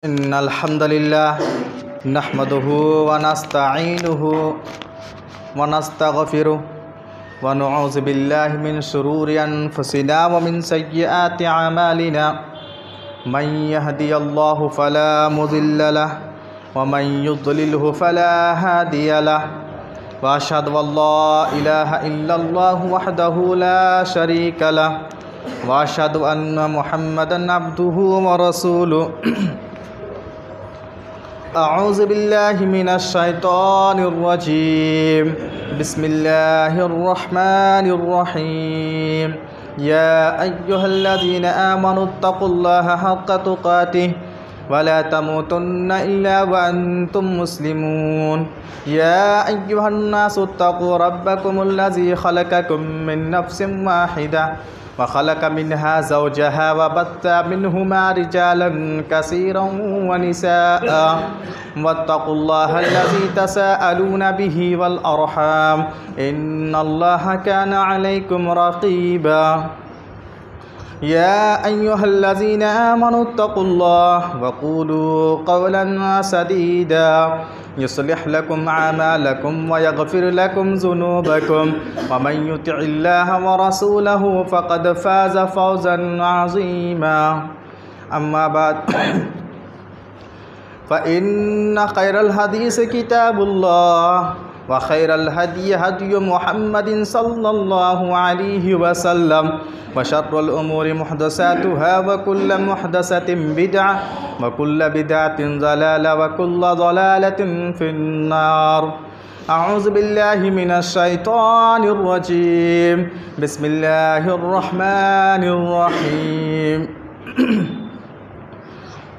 इन्नल हम्दुलिल्लाह नहमदुहु व नस्तईनुहु व नस्तगफिरुहु व नऊज़ु बिल्लाहि मिन शुरूरि अनफुसिना व मिन सय्यिआति अमालिना मन यहदियल्लाहु फला मुज़िल्ल लहु व मन युज़लिलहु फला हादिय लहु व अशहदु अल्ला इलाहा इल्लल्लाहु वहदहु ला शरीका लहु व अशहदु अन्न मुहम्मदन अब्दुहु व रसूलुहु। अऊज़ु बिल्लाहि मिनश शैतानिर रजीम। बिस्मिल्लाहिर रहमानिर रहीम। या अय्युहल्लज़ीना आमनुत्तक़ुल्लाहा हक़्क़ तुक़ातिहि वला तमूतुन्ना इल्ला व अंतुम मुस्लिमून। या अय्युहन्नासुत्तक़ू रब्बकुमुल्लज़ी खलक़कुम मिन नफ्सिन वाहिदा व खलक़ मिन्हा ज़ौजहा व बत्ता मिन्हुमा रिजालन कसीरन व निसाअ वत्तक़ुल्लाहल्लज़ी तसाअलूना बिही वल अर्हाम इन्नल्लाहा काना अलैकुम रक़ीबा। या अय्युहल्लज़ीना आमनुत्तक़ुल्लाह वक़ूलू क़ौलन सदीदा युस्लिह लकुम आमालकुम व यग़फ़िर लकुम ज़ुनूबकुम व मन युतिइल्लाह व रसूलहु फ़क़द फ़ाज़ फ़ौज़न अज़ीमा। अम्मा बाद फ़इन्न खैरल हदीस किताबुल्लाह व खैरल हदी हदी मुहम्मदिन सल्लल्लाहु अलैहि वसल्लम व शर्रुल उमूरि मुहदसातुहा व कुल्लु मुहदसतिन बिदअह व कुल्लु बिदअतिन ज़लाला व कुल्लु ज़लालतिन फिन्नार। अऊज़ु बिल्लाहि मिनश शैतानिर रजीम। बिस्मिल्लाहिर रहमानिर रहीम।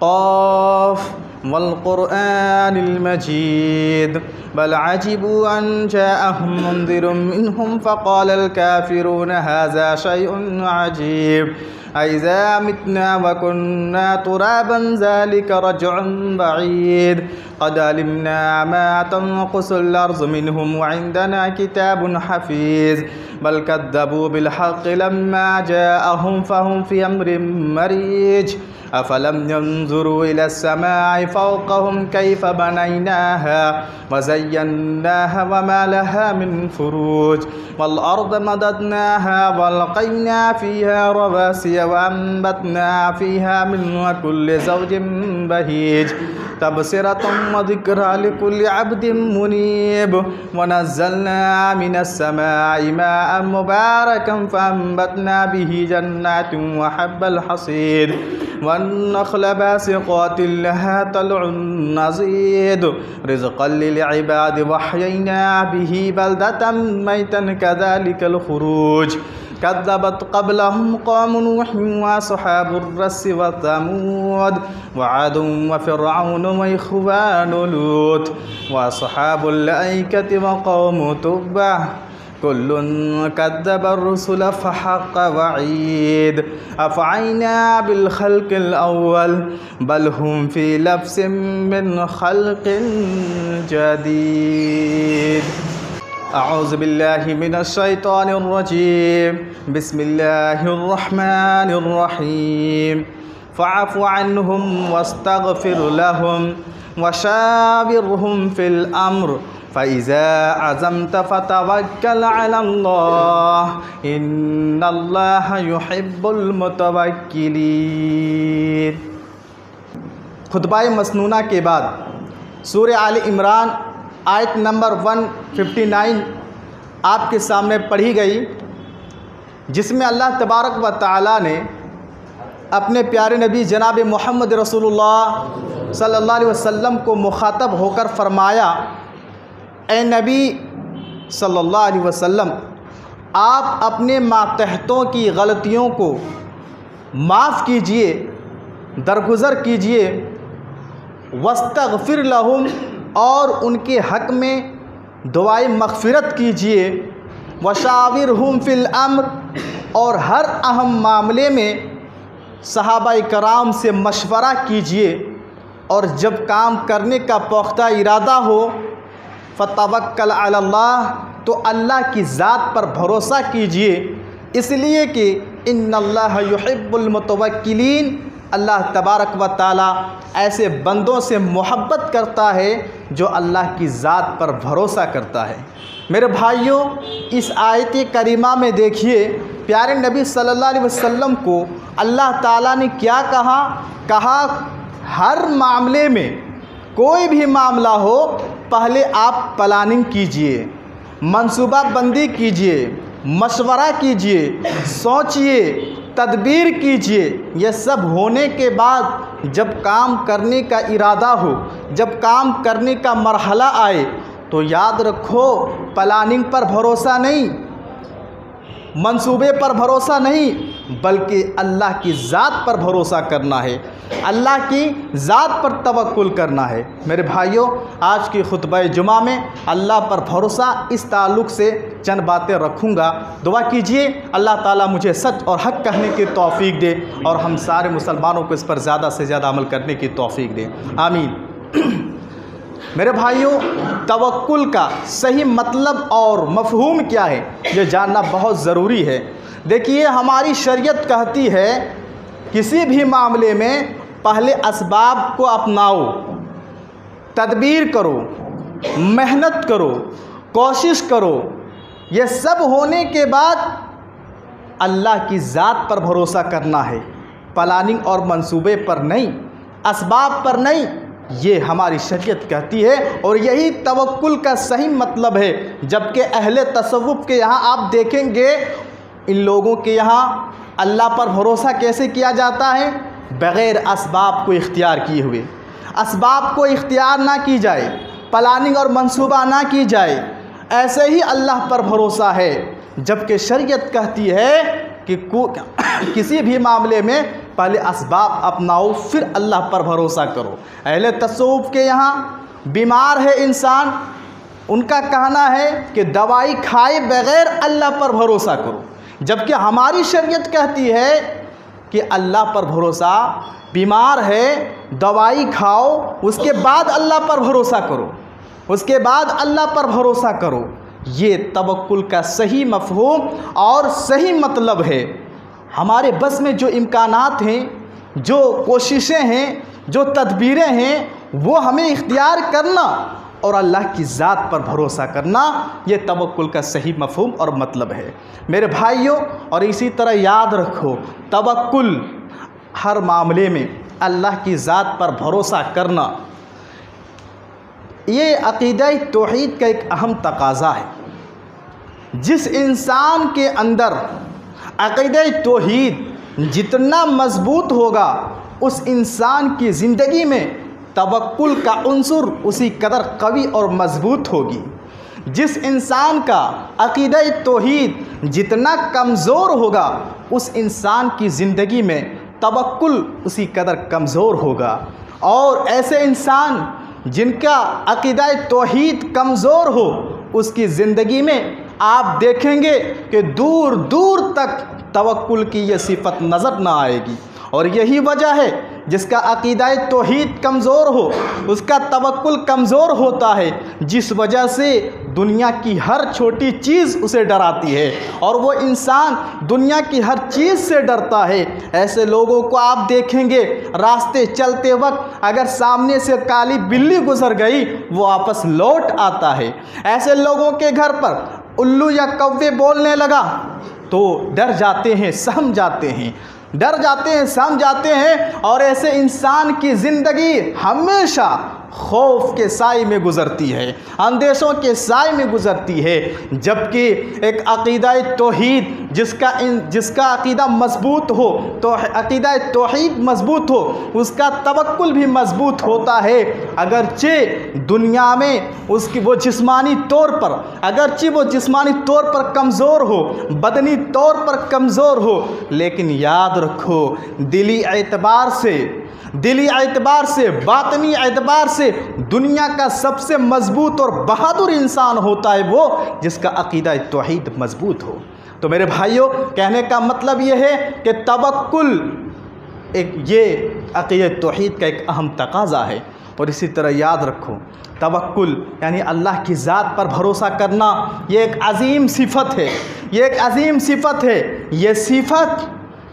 क़ाफ़ वल क़ुरआनिल मजीद बल अजिबू अन जाअहुम मुन्ज़िरुम मिन्हुम फ़क़ालल काफ़िरून हाज़ा शैउन अजीब अइज़ा मितना व कुन्ना तुराबन ज़ालिका रज्उन बईद क़द अलिमना मा तनक़ुसुल अर्ज़ु मिन्हुम व इंदना किताबुन हफ़ीज़ बल कज़्ज़बू बिल हक़्क़ि लम्मा जाअहुम फ़हुम फ़ी अम्रिन मरीज अफ़लम यंज़ुरू इलस समाइ फ़ौक़हुम कैफ़ बनैनाहा व ज़य्यन्नाहा व मा लहा मिन फ़ुरूज वल अर्ज़ मददनाहा व अलक़ैना फ़ीहा रवासिय व अंबतना फ़ीहा मिन कुल्लि ज़ौजिन बहीज तबसिरतुम व ज़िक्रा लिकुल्लि अब्दिन मुनीब व नज़्ज़लना मिनस समाइ माअन मुबारकन फ़अंबतना बिही जन्नातिन व हब्बल हसीद वन्नख़्ल बासिक़ातिन लहा तलउन नज़ीद रिज़क़न लिल-इबाद वहयैना बिही बलदतन मैतन कज़ालिकल ख़ुरूज कज़्ज़बत क़ब्लहुम क़ौमु नूह व अस्हाबुर रस्स व समूद व आदुन व फ़िरऔन व इख़्वानु लूत व अस्हाबुल ऐकति व क़ौमु तुब्बा कुल्लुन कज़्ज़बर रुसुल फ़हक़्क़ वईद अफ़अयना बिल ख़ल्क़िल अव्वल बल हुम फ़ी लब्सिन मिन ख़ल्क़िन जदीद। अऊज़ु बिल्लाहि मिनश शैतानिर रजीम। बिस्मिल्लाहिर रहमानिर रहीम। फ़अफ़ु अन्हुम वस्तग़फ़िर लहुम वशाविरहुम फ़िल अम्र फ़इज़ा अज़म्त फ़तवक्कल अलल्लाह इन्नल्लाहा युहिब्बुल मुतवक्किलीन। खुतबा मसनूना के बाद सूरह आल इमरान आयत नंबर 159 आपके सामने पढ़ी गई, जिसमें अल्लाह तबारक व तआला ने अपने प्यारे नबी जनाब मोहम्मद रसूलुल्लाह सल्लल्लाहु अलैहि वसल्लम को मुखातब होकर फरमाया, ए नबी सल्लल्लाहु अलैहि वसल्लम, आप अपने मातहतों की गलतियों को माफ़ कीजिए, दरगुज़र कीजिए, वस्तग़फ़िर लहुम, और उनके हक़ में दुआए मग़फ़िरत कीजिए, वशाविरहुम फ़िल अम्र, और हर अहम मामले में सहाबाए कराम से मशवरा कीजिए, और जब काम करने का पुख्ता इरादा हो फ़तवक्कल अलल्लाह, तो अल्लाह की ज़ात पर भरोसा कीजिए, इसलिए कि इन्नल्लाह युहिब्बुल मुतवक्किलीन, अल्लाह तबारक व ताला ऐसे बंदों से मोहब्बत करता है जो अल्लाह की ज़ात पर भरोसा करता है। मेरे भाइयों, इस आयत करीमा में देखिए प्यारे नबी सल्लल्लाहु अलैहि वसल्लम को अल्लाह ताला ने क्या कहा हर मामले में, कोई भी मामला हो, पहले आप प्लानिंग कीजिए, मंसूबाबंदी कीजिए, मशवरा कीजिए, सोचिए, तदबीर कीजिए। यह सब होने के बाद जब काम करने का इरादा हो, जब काम करने का मरहला आए, तो याद रखो प्लानिंग पर भरोसा नहीं, मंसूबे पर भरोसा नहीं, बल्कि अल्लाह की ज़ात पर भरोसा करना है, अल्लाह की ज़ात पर तवक्कुल करना है। मेरे भाइयों, आज की खुतबा जुमा में अल्लाह पर भरोसा इस ताल्लुक़ से चंद बातें रखूँगा। दुआ कीजिए अल्लाह ताला मुझे सच और हक़ कहने की तौफ़ीक दे और हम सारे मुसलमानों को इस पर ज़्यादा से ज़्यादा अमल करने की तौफ़ीक दे, आमीन। मेरे भाइयों, तवक्कुल का सही मतलब और मफ़हूम क्या है, ये जानना बहुत ज़रूरी है। देखिए, हमारी शरीयत कहती है किसी भी मामले में पहले असबाब को अपनाओ, तदबीर करो, मेहनत करो, कोशिश करो। ये सब होने के बाद अल्लाह की ज़ात पर भरोसा करना है, प्लानिंग और मंसूबे पर नहीं, असबाब पर नहीं। ये हमारी शरीयत कहती है और यही तवक्कुल का सही मतलब है। जबकि अहले तसव्वुफ़ के यहाँ आप देखेंगे, इन लोगों के यहाँ अल्लाह पर भरोसा कैसे किया जाता है, बग़ैर असबाब को इख्तियार किए हुए। असबाब को इख्तियार ना की जाए, प्लानिंग और मंसूबा ना की जाए, ऐसे ही अल्लाह पर भरोसा है। जबकि शरीयत कहती है कि किसी भी मामले में पहले असबाब अपनाओ, फिर अल्लाह पर भरोसा करो। अहले तसव्वुफ़ के यहाँ बीमार है इंसान, उनका कहना है कि दवाई खाए बग़ैर अल्लाह पर भरोसा करो। जबकि हमारी शरीयत कहती है कि अल्लाह पर भरोसा, बीमार है दवाई खाओ, उसके बाद अल्लाह पर भरोसा करो, उसके बाद अल्लाह पर भरोसा करो। ये तवक्कुल का सही मफ़हूम और सही मतलब है। हमारे बस में जो इम्कानात हैं, जो कोशिशें हैं, जो तदबीरें हैं, वो हमें इख्तियार करना और अल्लाह की ज़ात पर भरोसा करना, ये तवक्कुल का सही मफ़हूम और मतलब है। मेरे भाइयों, और इसी तरह याद रखो, तवक्कुल हर मामले में अल्लाह की ज़ात पर भरोसा करना, ये अक़ीदा तौहीद का एक अहम तकाज़ा है। जिस इंसान के अंदर अक़ीदा तौहीद जितना मज़बूत होगा, उस इंसान की ज़िंदगी में तवक्कुल का उन्सुर उसी कदर कवी और मज़बूत होगी। जिस इंसान का अक़ीदा तौहीद जितना कमज़ोर होगा, उस इंसान की ज़िंदगी में तवक्कुल उसी कदर कमज़ोर होगा। और ऐसे इंसान जिनका अक़ीदा तौहीद कमज़ोर हो, उसकी ज़िंदगी में आप देखेंगे कि दूर दूर तक तवक्कुल की ये सिफ़त नज़र ना आएगी। और यही वजह है, जिसका अक़ीदा तौहीद कमज़ोर हो, उसका तवक्कुल कमज़ोर होता है, जिस वजह से दुनिया की हर छोटी चीज़ उसे डराती है और वो इंसान दुनिया की हर चीज़ से डरता है। ऐसे लोगों को आप देखेंगे, रास्ते चलते वक्त अगर सामने से काली बिल्ली गुजर गई, वो वापस लौट आता है। ऐसे लोगों के घर पर उल्लू या कौवे बोलने लगा तो डर जाते हैं, सहम जाते हैं, डर जाते हैं, सहम जाते हैं। और ऐसे इंसान की ज़िंदगी हमेशा खौफ के साए में गुज़रती है, अंदेशों के साए में गुज़रती है। जबकि एक अक़ीदा तौहीद जिसका अक़ीदा मज़बूत हो, तो अक़ीदा तौहीद मज़बूत हो, उसका तवक्कुल भी मज़बूत होता है। अगरचे दुनिया में वो जिस्मानी तौर पर कमज़ोर हो, बदनी तौर पर कमज़ोर हो, लेकिन याद रखो, दिली एतबार से, बातनी एतबार से दुनिया का सबसे मज़बूत और बहादुर इंसान होता है वो जिसका अक़ीदा तौहीद मज़बूत हो। तो मेरे भाइयों, कहने का मतलब ये है कि तवक्कुल ये अक़ीदा तौहीद का एक अहम तकाज़ा है। और इसी तरह याद रखो, तवक्कुल यानी अल्लाह की ज़ात पर भरोसा करना, ये एक अज़ीम सिफ़त है, ये एक अज़ीम सिफ़त है। ये सिफ़त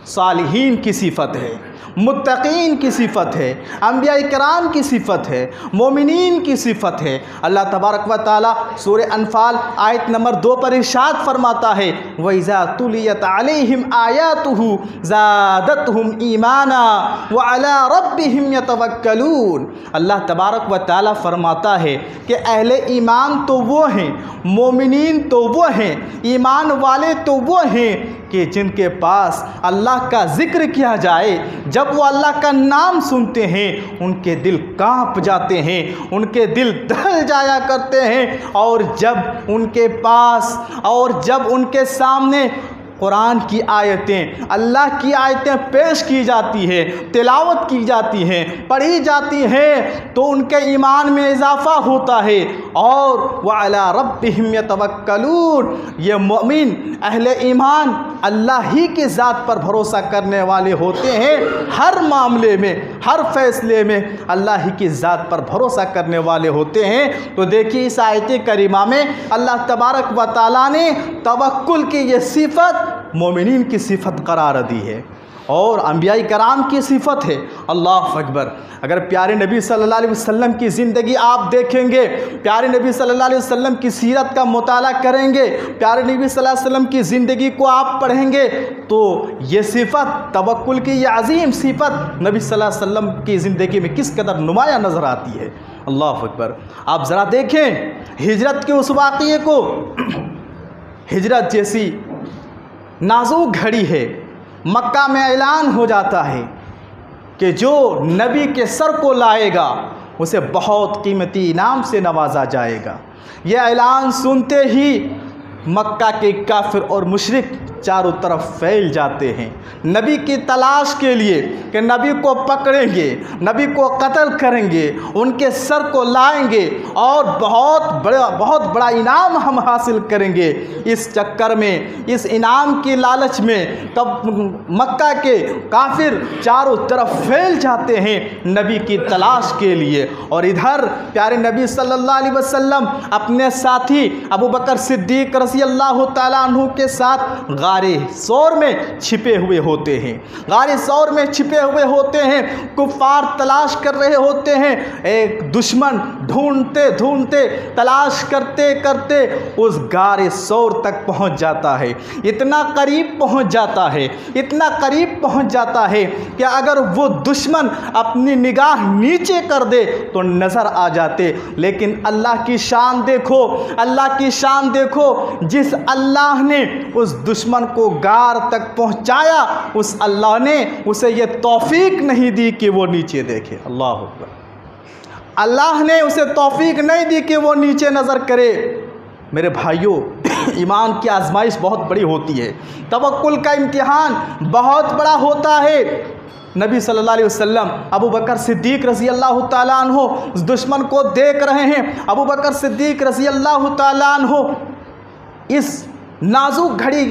सालिहीन की सिफ़त है मुत्तकीन की सिफ़त है, अंबिया इकराम की सिफ़त है, मोमिनीन की सिफ़त है। अल्लाह तबारक व तआला सूरह अनफाल आयत नंबर 2 पर इरशाद फरमाता है, वइज़ा तुलियत अलैहिम आयातुहु ज़ादतहुम ईमाना व अला रब्बिहिम यतवक्कलून। अल्लाह तबारक व तआला फरमाता है कि अहले ईमान तो वो हैं, मोमिनीन तो वो हैं, ईमान वाले तो वो हैं कि जिनके पास अल्लाह का ज़िक्र किया जाए, जब वो अल्लाह का नाम सुनते हैं उनके दिल कांप जाते हैं, उनके दिल दहल जाया करते हैं। और जब उनके सामने कुरान की आयतें, अल्लाह की आयतें पेश की जाती है, तिलावत की जाती हैं, पढ़ी जाती हैं, तो उनके ईमान में इजाफ़ा होता है। और व अला रब्बिहिम यतवक्कलून, ये मोमिन अहले ईमान अल्लाह ही के ज़ात पर भरोसा करने वाले होते हैं। हर मामले में, हर फैसले में अल्लाह ही की ज़ात पर भरोसा करने वाले होते हैं। तो देखिए इस आयत करीमा में अल्लाह तबारक व तआला ने तवक्कुल की ये सिफ़त मोमिनीन की सिफ़त करार दी है और अंबिया कराम की सिफ़त है। अल्लाह अकबर। अगर प्यारे नबी सल्लल्लाहु अलैहि वसल्लम की ज़िंदगी आप देखेंगे, प्यारे नबी सल्लल्लाहु अलैहि वसल्लम की सीरत का मुताला करेंगे, प्यारे नबी सल्लल्लाहु अलैहि वसल्लम की ज़िंदगी को आप पढ़ेंगे, तो ये सिफ़त तवक्कुल की, ये अजीम सिफ़त नबी सल्लल्लाहु अलैहि वसल्लम की ज़िंदगी में किस कदर नुमाया नज़र आती है। अल्लाह अकबर। आप ज़रा देखें हिजरत के उस वाक़ये को। हिजरत जैसी नाजुक घड़ी है, मक्का में ऐलान हो जाता है कि जो नबी के सर को लाएगा उसे बहुत कीमती इनाम से नवाजा जाएगा। यह ऐलान सुनते ही मक्का के काफिर और मुशरिक चारों तरफ फैल जाते हैं नबी की तलाश के लिए कि नबी को पकड़ेंगे, नबी को कत्ल करेंगे, उनके सर को लाएंगे और बहुत बड़ा इनाम हम हासिल करेंगे। इस चक्कर में, इस इनाम की लालच में तब मक्का के काफिर चारों तरफ फैल जाते हैं नबी की तलाश के लिए। और इधर प्यारे नबी सल्लल्लाहु अलैहि वसल्लम अपने साथी अबू बकर सिद्दीक रज़ी अल्लाह तआला अन्हु के साथ गारे सौर में छिपे हुए होते हैं। गारे सौर में छिपे हुए होते हैं, कुफ्फार तलाश कर रहे होते हैं। एक दुश्मन ढूंढते ढूंढते, तलाश करते करते उस गारे सौर तक पहुंच जाता है। इतना करीब पहुंच जाता है, इतना करीब पहुंच जाता है कि अगर वो दुश्मन अपनी निगाह नीचे कर दे तो नज़र आ जाते। लेकिन अल्लाह की शान देखो, अल्लाह की शान देखो। जिस अल्लाह ने उस दुश्मन को गार तक पहुंचाया, उस अल्लाह ने उसे ये तौफीक नहीं दी कि वो नीचे देखे। अल्लाह अकबर। अल्लाह ने उसे तौफीक नहीं दी कि वो नीचे नज़र करे। मेरे भाइयों, ईमान की आजमाइश बहुत बड़ी होती है, तवक्कुल का इम्तिहान बहुत बड़ा होता है। नबी सल्लल्लाहु अलैहि वसल्लम अबू बकर सिद्दीक रज़ी अल्लाह तआला अन्हु उस दुश्मन को देख रहे हैं। अबू बकर सिद्दीक रज़ी अल्लाह तआला अन्हु इस नाजुक घड़ी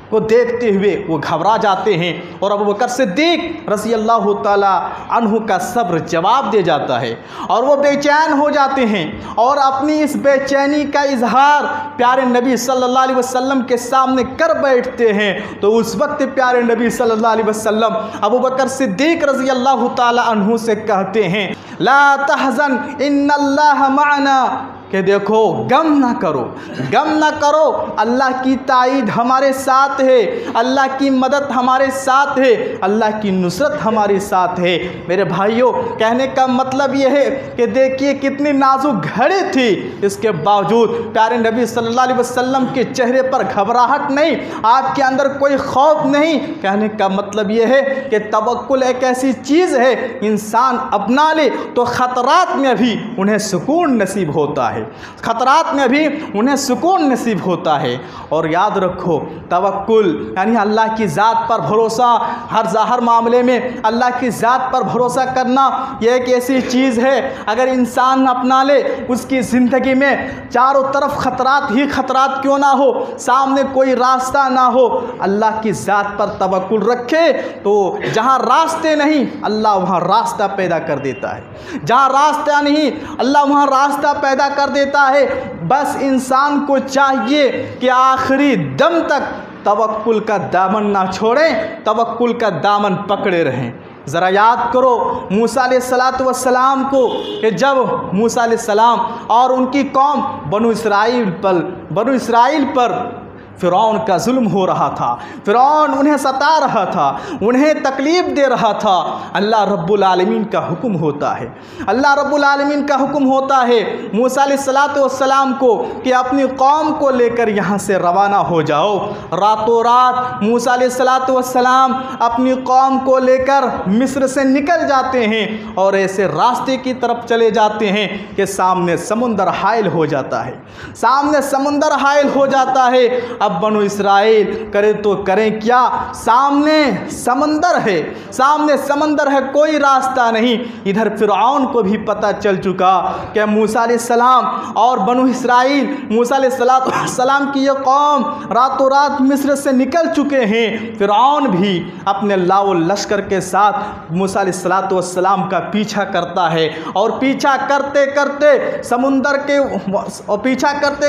को देखते हुए वो घबरा जाते हैं और अबू बकर सिद्दीक रज़ी अल्लाह तआला अन्हु का सब्र जवाब दे जाता है और वो बेचैन हो जाते हैं और अपनी इस बेचैनी का इजहार प्यारे नबी सल्लल्लाहु अलैहि वसल्लम के सामने कर बैठते हैं। तो उस वक्त प्यारे नबी सल्लल्लाहु अलैहि वसल्लम अबू बकर सिद्दीक रज़ी अल्लाह तआला अन्हु से कहते हैं, ला तहज़न इन्नल्लाह मअना, कि देखो गम ना करो, गम ना करो, अल्लाह की ताईद हमारे साथ है, अल्लाह की मदद हमारे साथ है, अल्लाह की नुसरत हमारे साथ है। मेरे भाइयों, कहने का मतलब यह है कि देखिए कितनी नाजुक घड़ी थी, इसके बावजूद प्यारे नबी सल्लल्लाहु अलैहि वसल्लम के चेहरे पर घबराहट नहीं, आपके अंदर कोई खौफ नहीं। कहने का मतलब यह है कि तवक्कुल एक ऐसी चीज़ है, इंसान अपना ले तो ख़तरात में भी उन्हें सुकून नसीब होता है, खतरात में भी उन्हें सुकून नसीब होता है। और याद रखो, तवक्कुल यानी अल्लाह की ज़ात पर भरोसा, हर मामले में अल्लाह की ज़ात पर भरोसा करना यह एक ऐसी चीज़ है, अगर इंसान अपना ले उसकी ज़िंदगी में चारों तरफ ख़तरात ही ख़तरात क्यों ना हो, सामने कोई रास्ता ना हो, अल्लाह की ज़ात पर तवक्कुल रखे तो जहाँ रास्ते नहीं अल्लाह वहाँ रास्ता पैदा कर देता है, जहाँ रास्ता नहीं अल्लाह वहाँ रास्ता पैदा कर देता है। बस इंसान को चाहिए कि आखिरी दम तक तवक्कुल का दामन ना छोड़ें, तवक्कुल का दामन पकड़े रहें। ज़रा याद करो मूसा अलैहिस्सलाम को कि जब मूसा अलैहिस्सलाम और उनकी कौम बनु इसराइल पर फ़िरौन का जुल्म हो रहा था, फ़िरौन उन्हें सता रहा था, उन्हें तकलीफ़ दे रहा था। अल्लाह रब्बुल आलमीन का हुक्म होता है, अल्लाह रब्बुल आलमीन का हुक्म होता है मूसा अलैहिस्सलाम को कि अपनी कौम को लेकर यहाँ से रवाना हो जाओ। रातों रात मूसा अलैहिस्सलाम अपनी कौम को लेकर मिस्र से निकल जाते हैं और ऐसे रास्ते की तरफ चले जाते हैं कि सामने समुंदर हायल हो जाता है, सामने समुंदर हायल हो जाता है। अब बनु इसराइल करे तो करें क्या, सामने समंदर है, सामने समंदर है, कोई रास्ता नहीं। इधर फ़िरऔन को भी पता चल चुका कि मूसा अलैहिस्सलाम और बनु इसराइल, मूसा अलैहिस्सलाम की ये कौम रातों रात मिस्र से निकल चुके हैं। फ़िरऔन भी अपने लाओ लश्कर के साथ मूसा अलैहिस्सलाम का पीछा करता है और पीछा करते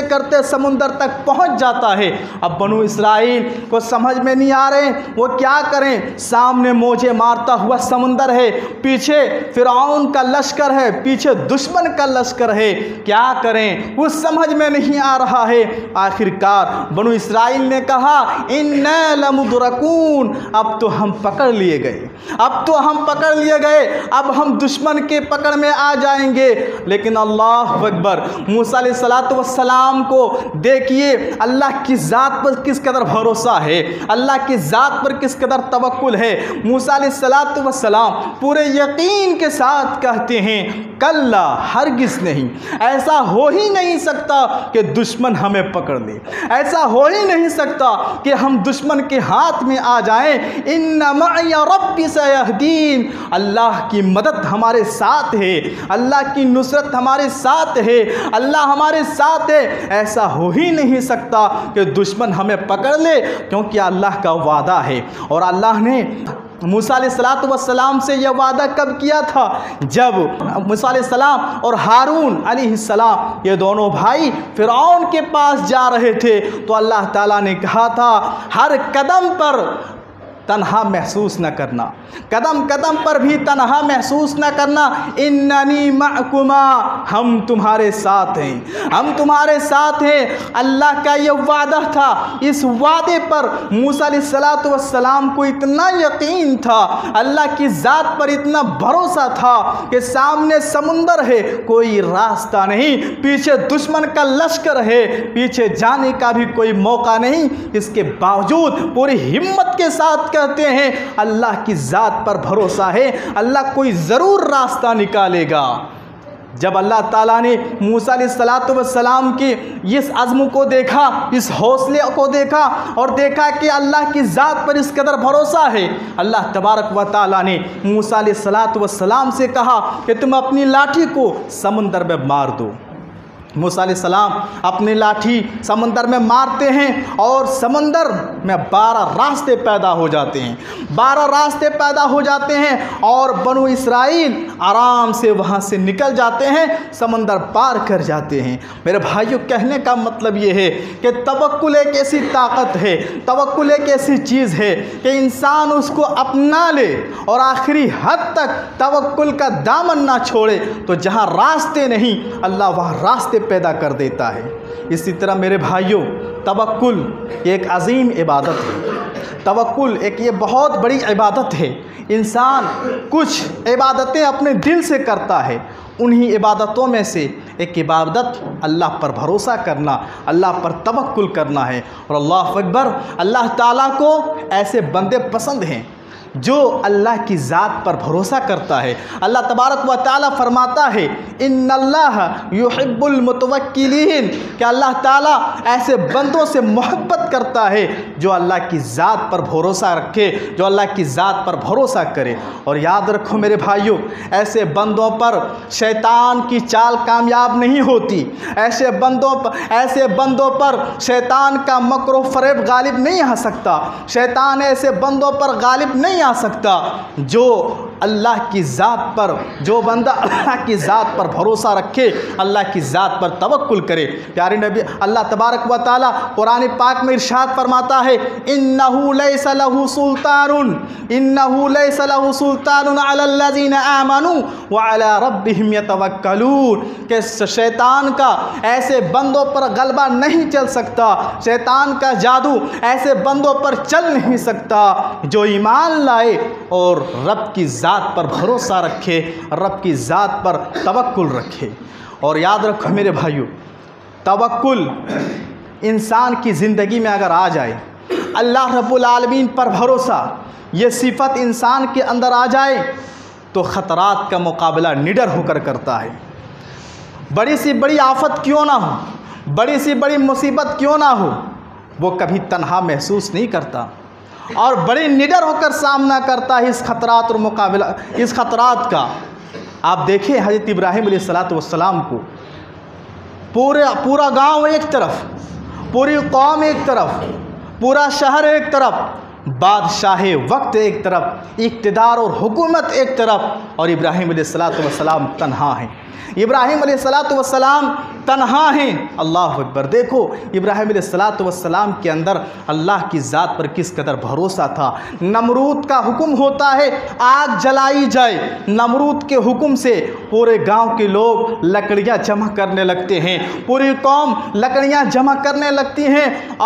करते समुंदर तक पहुंच जाता है। अब बनु इसराइल को समझ में नहीं आ रहे वो क्या करें, सामने मौजे मारता हुआ समुंदर है, पीछे फ़िरऔन का लश्कर है, पीछे दुश्मन का लश्कर है, क्या करें वो समझ में नहीं आ रहा है। आखिरकार बनु इसराइल ने कहा इन्ना लमुदरकून, अब तो हम पकड़ लिए गए, अब तो हम पकड़ लिए गए, अब हम दुश्मन के पकड़ में आ जाएंगे। लेकिन अल्लाह अकबर, मूसा अलैहिस्सलाम को देखिए अल्लाह की ज़ात पर किस कदर भरोसा है, अल्लाह की ज़ात पर किस कदर तवक्कुल है। मूसा अलैहिस्सलाम पूरे यकीन के साथ कहते हैं कल्ला, हरगिज़ नहीं, ऐसा हो ही नहीं सकता कि दुश्मन हमें पकड़ ले, ऐसा हो ही नहीं सकता कि हम दुश्मन के हाथ में आ जाएं। इन्ना मअय रब्बी सयहदीन, अल्लाह की मदद हमारे साथ है, अल्लाह की नुसरत हमारे साथ है, अल्लाह हमारे साथ है। ऐसा हो ही नहीं सकता कि दुश्मन हमें पकड़ ले, क्योंकि अल्लाह का वादा है। और अल्लाह ने मूसा अलैहिस्सलाम से यह वादा कब किया था, जब मूसा अलैहिस्सलाम और हारून अलैहिस्सलाम ये दोनों भाई फ़िरऔन के पास जा रहे थे, तो अल्लाह ताला ने कहा था हर कदम पर तन्हा महसूस न करना, कदम कदम पर भी तन्हा महसूस न करना। इन्ननी मअकुमा, हम तुम्हारे साथ हैं, हम तुम्हारे साथ हैं। अल्लाह का ये वादा था, इस वादे पर मूसा अलैहिस्सलाम को इतना यकीन था, अल्लाह की ज़ात पर इतना भरोसा था कि सामने समुंदर है, कोई रास्ता नहीं, पीछे दुश्मन का लश्कर है, पीछे जाने का भी कोई मौका नहीं। इसके बावजूद पूरी हिम्मत के साथ कहते हैं अल्लाह की ज़ात पर भरोसा है, अल्लाह कोई ज़रूर रास्ता निकालेगा। जब अल्लाह ताला ने मूसा अलैहिस्सलाम की इस अज़्म को देखा, इस हौसले को देखा और देखा कि अल्लाह की ज़ात पर इस कदर भरोसा है, अल्लाह तबारक व ताला ने मूसा अलैहिस्सलाम से कहा कि तुम अपनी लाठी को समंदर में मार दो। मूसा अलैहिस्सलाम अपनी लाठी समंदर में मारते हैं और समंदर में 12 रास्ते पैदा हो जाते हैं, 12 रास्ते पैदा हो जाते हैं और बनु इसराइल आराम से वहाँ से निकल जाते हैं, समंदर पार कर जाते हैं। मेरे भाइयों, कहने का मतलब ये है कि तवक्कुल एक ऐसी ताकत है, तवक्कुल एक ऐसी चीज़ है कि इंसान उसको अपना ले और आखिरी हद तक तवक्कुल का दामन ना छोड़े, तो जहाँ रास्ते नहीं अल्लाह वहाँ रास्ते पैदा कर देता है। इसी तरह मेरे भाइयों, तवक्कुल एक अजीम इबादत है, तवक्कुल एक ये बहुत बड़ी इबादत है। इंसान कुछ इबादतें अपने दिल से करता है, उन्हीं इबादतों में से एक इबादत अल्लाह पर भरोसा करना, अल्लाह पर तवक्कुल करना है। और अल्लाह अकबर, अल्लाह ताला को ऐसे बंदे पसंद हैं जो अल्लाह की ज़ात पर भरोसा करता है। अल्लाह तबारक व ताला फरमाता है इन्नल्लाह युहिब्बुल मुतवक्किलीन, कि अल्लाह ताला ऐसे बंदों से मोहब्बत करता है जो अल्लाह की ज़ात पर भरोसा रखे, जो अल्लाह की ज़ात पर भरोसा करे। और याद रखो मेरे भाइयों, ऐसे बंदों पर शैतान की चाल कामयाब नहीं होती, ऐसे बंदों पर शैतान का मक्र व फरेब गालिब नहीं आ सकता, शैतान ऐसे बंदों पर गालिब नहीं आ सकता जो अल्लाह की ज़ात पर, जो बंदा अल्लाह की ज़ात पर भरोसा रखे, अल्लाह की ज़ात पर तवक्कुल करे। प्यारे नबी अल्लाह तबारक व तआला कुरान पाक में इरशाद फरमाता है, इन्नहु लैसा लहु सुल्तानुन अलल्लज़ीना आमनू व अला रब्बिहिम यतवक्कलून, कि शैतान का ऐसे बंदों पर गलबा नहीं चल सकता, शैतान का जादू ऐसे बंदों पर चल नहीं सकता जो ईमान लाए और रब की ज़ात पर भरोसा रखे, रब की ज़ात पर तवक्कुल रखे। और याद रखो मेरे भाइयों, तवक्कुल इंसान की ज़िंदगी में अगर आ जाए, अल्लाह रब्बुल आलमीन पर भरोसा, ये सिफत इंसान के अंदर आ जाए तो ख़तरात का मुकाबला निडर होकर करता है। बड़ी सी बड़ी आफत क्यों ना हो, बड़ी सी बड़ी मुसीबत क्यों ना हो, वो कभी तन्हा महसूस नहीं करता और बड़े निडर होकर सामना करता है इस ख़तरात और मुकाबला, इस ख़तरात का। आप देखिए हज़रत इब्राहीम अलैहिस्सलाम को पूरा गांव एक तरफ, पूरी कौम एक तरफ, पूरा शहर एक तरफ, बादशाह वक्त एक तरफ, इक़्तिदार और हुकूमत एक तरफ, और इब्राहीम अलैहिस्सलाम तन्हा हैं। इब्राहीम अलैहिस्सलाम तन्हा हैं। अल्लाह अकबर। देखो इब्राहीम अलैहिस्सलाम के अंदर अल्लाह की ज़ात पर किस कदर भरोसा था। नमरूद का हुक्म होता है आग जलाई जाए, नमरूद के हुक्म से पूरे गांव के लोग लकड़ियां जमा करने लगते हैं, पूरी कौम लकड़ियां जमा करने लगती हैं।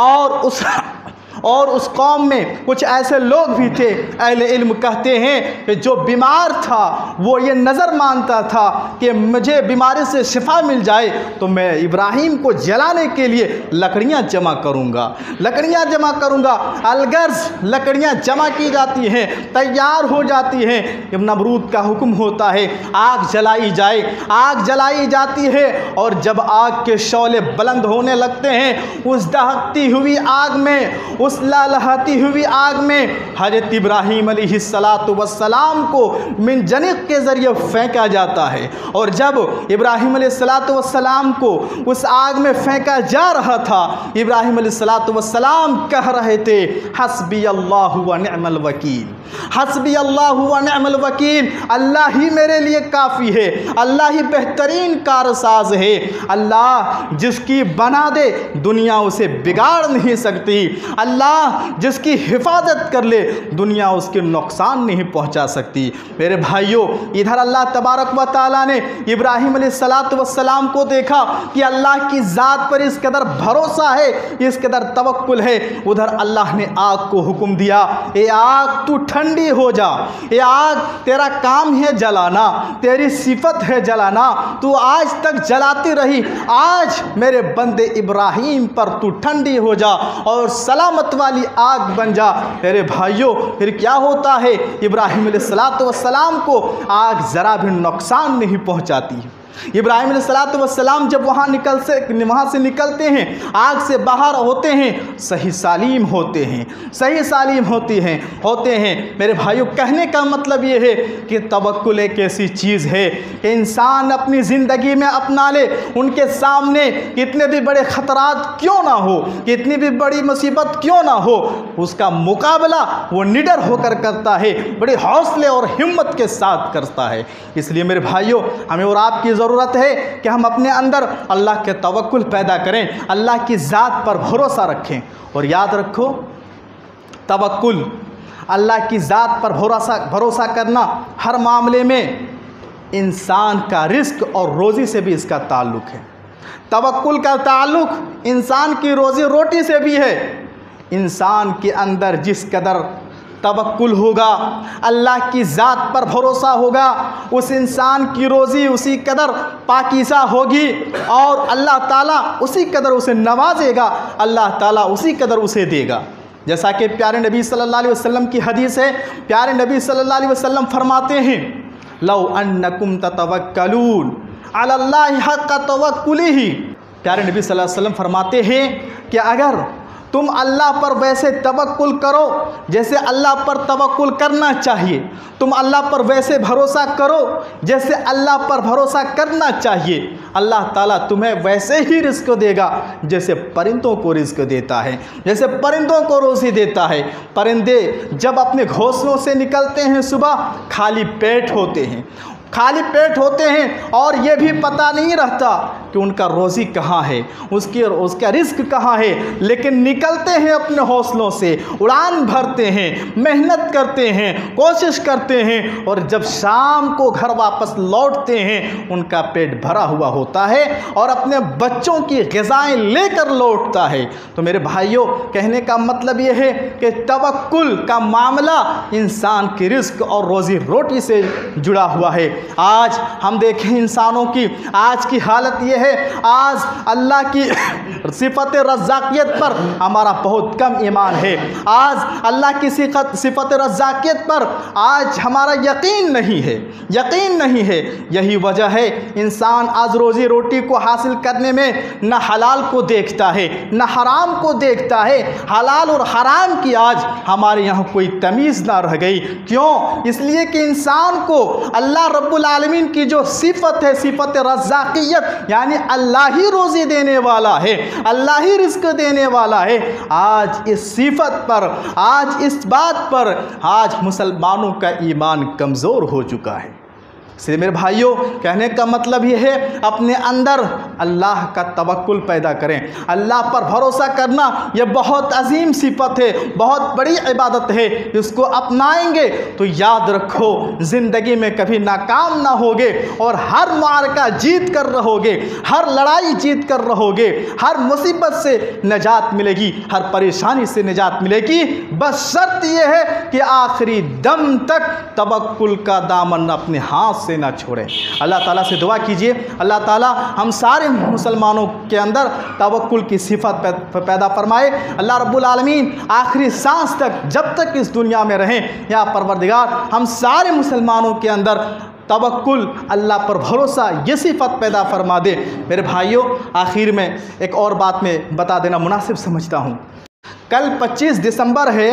और उस कौम में कुछ ऐसे लोग भी थे, अहले इल्म कहते हैं कि जो बीमार था वो ये नज़र मानता था कि मुझे बीमारी से शिफा मिल जाए तो मैं इब्राहीम को जलाने के लिए लकड़ियां जमा करूंगा, लकड़ियां जमा करूंगा। अलगर्ज लकड़ियां जमा की जाती हैं, तैयार हो जाती हैं। नमरूद का हुक्म होता है आग जलाई जाए, आग जलाई जाती है। और जब आग के शौले बुलंद होने लगते हैं, उस दहकती हुई आग में, उस लहलहाती हुई आग में हज़रत इब्राहीम अलैहिस्सलाम को मिनजनिक के ज़रिए फेंका जाता है। और जब इब्राहीम अलैहिस्सलाम को उस आग में फेंका जा रहा था, इब्राहीम अलैहिस्सलाम कह रहे थे हस्बी अल्लाहु व निअमल वकील, हस्बी अल्लाहु व निअमल वकील, अल्लाह ही मेरे लिए काफ़ी है, अल्लाह ही बेहतरीन कारसाज है। अल्लाह जिसकी बना दे दुनिया उसे बिगाड़ नहीं सकती, अल्लाह जिसकी हिफाजत कर ले दुनिया उसके नुकसान नहीं पहुंचा सकती। मेरे भाइयों, इधर अल्लाह तबारक व तआला ने इब्राहीम अलैहिस्सलाम को देखा कि अल्लाह की ज़ात पर इस कदर भरोसा है, इस कदर तवक्कुल है। उधर अल्लाह ने आग को हुक्म दिया, ए आग तू ठंडी हो जा, ए आग तेरा काम है जलाना, तेरी सिफत है जलाना, तू आज तक जलाती रही, आज मेरे बंदे इब्राहीम पर तू ठंडी हो जा और सलामत वाली आग बन जा। मेरे भाइयों, फिर क्या होता है, इब्राहीम अलैहिस्सलाम को आग ज़रा भी नुकसान नहीं पहुंचाती। इब्राहीम अलैहिस्सलाम जब वहाँ से निकलते हैं, आग से बाहर होते हैं, सही सालीम होते हैं, सही सालीम होते हैं। मेरे भाइयों, कहने का मतलब ये है कि तवक्कुल एक ऐसी चीज़ है कि इंसान अपनी ज़िंदगी में अपना ले, उनके सामने कितने भी बड़े ख़तरात क्यों ना हो, कितनी भी बड़ी मुसीबत क्यों ना हो, उसका मुकाबला वो निडर होकर करता है, बड़े हौसले और हिम्मत के साथ करता है। इसलिए मेरे भाइयों, हमें और आपकी ज़रूरत है कि हम अपने अंदर अल्लाह के तवक्कुल पैदा करें, अल्लाह की ज़ात पर भरोसा रखें। और याद रखो, तवक्कुल, अल्लाह की ज़ात पर भरोसा करना हर मामले में इंसान का रिस्क और रोज़ी से भी इसका ताल्लुक़ है। तवक्कुल का ताल्लुक़ इंसान की रोज़ी रोटी से भी है। इंसान के अंदर जिस कदर तवक्कुल होगा, अल्लाह की ज़ात पर भरोसा होगा, उस इंसान की रोज़ी उसी कदर पाकीज़ा होगी और अल्लाह ताला उसी कदर उसे नवाजेगा, अल्लाह ताला उसी कदर उसे देगा। जैसा कि प्यारे नबी सल्लल्लाहु अलैहि वसल्लम की हदीस है, प्यारे नबी सल्लल्लाहु अलैहि वसल्लम फरमाते हैं, लौ अन्नकुम ततवक्कलून अलल्लाहि हक़्क़ तवक्कुलिही। प्यारे नबी सल्लल्लाहु अलैहि वसल्लम फरमाते हैं कि अगर तुम अल्लाह पर वैसे तवक्कुल करो जैसे अल्लाह पर तवक्कुल करना चाहिए, तुम अल्लाह पर वैसे भरोसा करो जैसे अल्लाह पर भरोसा करना चाहिए। अल्लाह ताला तुम्हें वैसे ही रिस्क देगा जैसे परिंदों को रिस्क देता है, जैसे परिंदों को रोज़ी देता है। परिंदे जब अपने घोंसलों से निकलते हैं सुबह खाली पेट होते हैं, खाली पेट होते हैं और ये भी पता नहीं रहता कि उनका रोज़ी कहाँ है, उसका रिस्क कहाँ है, लेकिन निकलते हैं अपने हौसलों से, उड़ान भरते हैं, मेहनत करते हैं, कोशिश करते हैं और जब शाम को घर वापस लौटते हैं उनका पेट भरा हुआ होता है और अपने बच्चों की ग़िज़ाएं लेकर लौटता है। तो मेरे भाइयों, कहने का मतलब ये है कि तवक्कुल का मामला इंसान की रिस्क और रोज़ी रोटी से जुड़ा हुआ है। आज हम देखें इंसानों की आज की हालत ये है, आज अल्लाह की सिफत रज़्ज़ाक़ियत पर हमारा बहुत कम ईमान है। आज अल्लाह की सिफत रज़्ज़ाक़ियत पर आज हमारा यकीन नहीं है, यकीन नहीं है। यही वजह है इंसान आज रोज़ी रोटी को हासिल करने में न हलाल को देखता है न हराम को देखता है। हलाल और हराम की आज हमारे यहाँ कोई तमीज़ ना रह गई। क्यों? इसलिए कि इंसान को अल्लाह रब्बुल आलमीन की जो सिफत है, सिफत रज़्ज़ाक़ियत, यानी अल्लाह ही रोज़ी देने वाला है, अल्लाह ही रिस्क देने वाला है। आज इस सिफत पर, आज इस बात पर आज मुसलमानों का ईमान कमज़ोर हो चुका है। इसलिए मेरे भाइयों, कहने का मतलब ये है अपने अंदर अल्लाह का तवक्कुल पैदा करें। अल्लाह पर भरोसा करना यह बहुत अजीम सिफत है, बहुत बड़ी इबादत है। इसको अपनाएंगे तो याद रखो ज़िंदगी में कभी नाकाम ना होगे और हर मार्का जीत कर रहोगे, हर लड़ाई जीत कर रहोगे, हर मुसीबत से निजात मिलेगी, हर परेशानी से निजात मिलेगी। बस शर्त यह है कि आखिरी दम तक तवक्कुल का दामन अपने हाथ से ना छोड़ें। अल्लाह ताला से दुआ कीजिए, अल्लाह ताला हम सारे मुसलमानों के अंदर तवक्कुल की सिफत पैदा फरमाए। अल्लाह रब्बुल आलमीन आखिरी सांस तक, जब तक इस दुनिया में रहें, या परवरदिगार हम सारे मुसलमानों के अंदर तवक्कुल, अल्लाह पर भरोसा, ये सिफत पैदा फरमा दे। मेरे भाइयों, आखिर में एक और बात में बता देना मुनासिब समझता हूँ। कल 25 दिसंबर है,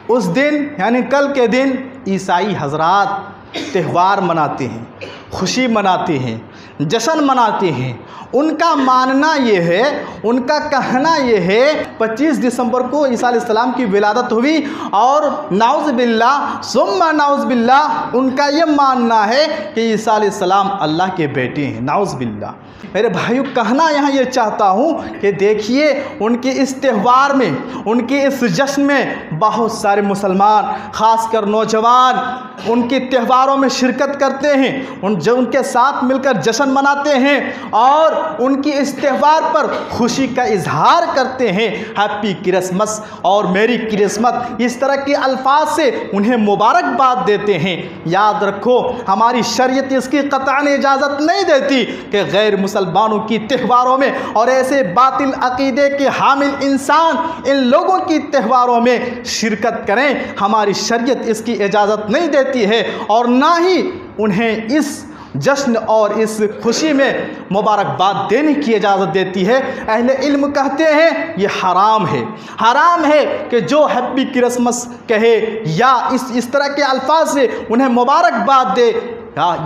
उस दिन यानी कल के दिन ईसाई हजरात त्यौहार मनाते हैं, खुशी मनाते हैं, जश्न मनाते हैं। उनका मानना ये है, उनका कहना ये है 25 दिसंबर को ईसा अलैहिस्सलाम की विलादत हुई और नाउज़ बिल्लाह सुम्मा नाउज़ बिल्लाह उनका ये मानना है कि ईसा अलैहिस्सलाम अल्लाह के बेटे हैं। नाउज़ बिल्लाह। मेरे भाइयों, कहना यहाँ ये चाहता हूँ कि देखिए उनके इस त्यौहार में, उनके इस जश्न में बहुत सारे मुसलमान, ख़ासकर नौजवान उनके त्यौहारों में शिरकत करते हैं, उनके साथ मिलकर जश्न मनाते हैं और उनकी इस त्यौहार पर खुशी का इजहार करते हैं। हैप्पी क्रिसमस और मेरी क्रिसमस, इस तरह के अल्फाज से उन्हें मुबारकबाद देते हैं। याद रखो, हमारी शरीयत इसकी कतअन इजाज़त नहीं देती कि गैर मुसलमानों की त्यौहारों में और ऐसे बातिल अकीदे के हामिल इंसान इन लोगों की त्यौहारों में शिरकत करें। हमारी शरीयत इसकी इजाज़त नहीं देती है और ना ही उन्हें इस जश्न और इस खुशी में मुबारकबाद देने की इजाज़त देती है। अहले इल्म कहते हैं ये हराम है, हराम है कि जो हैप्पी क्रिसमस कहे या इस तरह के अल्फाज से उन्हें मुबारकबाद दे,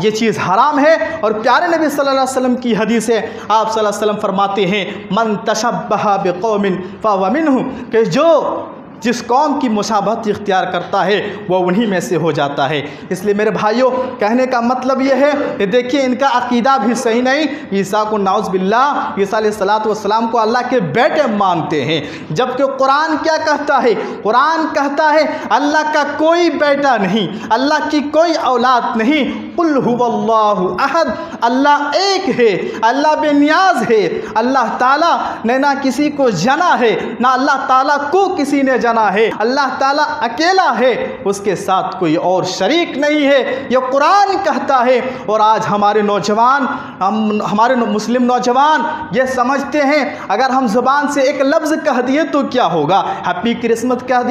ये चीज़ हराम है। और प्यारे नबी सल्लल्लाहु अलैहि वसल्लम की हदीस है, आप सल्लल्लाहु अलैहि वसल्लम फरमाते हैं मन तशब्बह बिक़ौमिन फहुव मिनहुम, कि जो जिस कौम की मुशाबहत इख्तियार करता है वह उन्हीं में से हो जाता है। इसलिए मेरे भाइयों, कहने का मतलब यह है कि देखिए इनका अकीदा भी सही नहीं। ईसा को नाउज़ बिल्लाह, ईसा अलैहिस्सलातु वस्सलाम को अल्लाह के बेटे मानते हैं, जबकि कुरान क्या कहता है? कुरान कहता है अल्लाह का कोई बेटा नहीं, अल्लाह की कोई औलाद नहीं। कुल हुवल्लाहु अहद, अल्लाह एक है, अल्लाह बेनियाज है। अल्लाह ताला ने ना किसी को जना है, ना अल्लाह ताला को किसी ने जाना है। अल्लाह ताला अकेला है, उसके साथ कोई और शरीक नहीं है, यह कुरान कहता है। और आज हमारे नौजवान, हमारे मुस्लिम नौजवान ये समझते हैं अगर हम ज़ुबान से एक लफ्ज़ कह दिए तो क्या होगा, हैप्पी क्रिसमस कह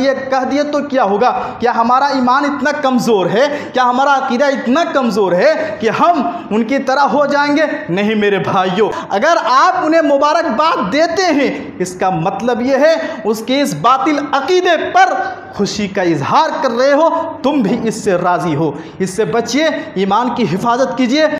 दिए तो क्या होगा। क्या हमारा ईमान इतना कमज़ोर है, क्या हमारा अकीदा इतना कमज़ोर है कि हम उनकी तरह हो जाएंगे? नहीं मेरे भाइयों, अगर आप उन्हें मुबारकबाद देते हैं इसका मतलब यह है उसके इस बातिल अकीदे पर खुशी का इजहार कर रहे हो, तुम भी इससे राज़ी हो। इससे बचिए, ईमान की हिफाजत कीजिए।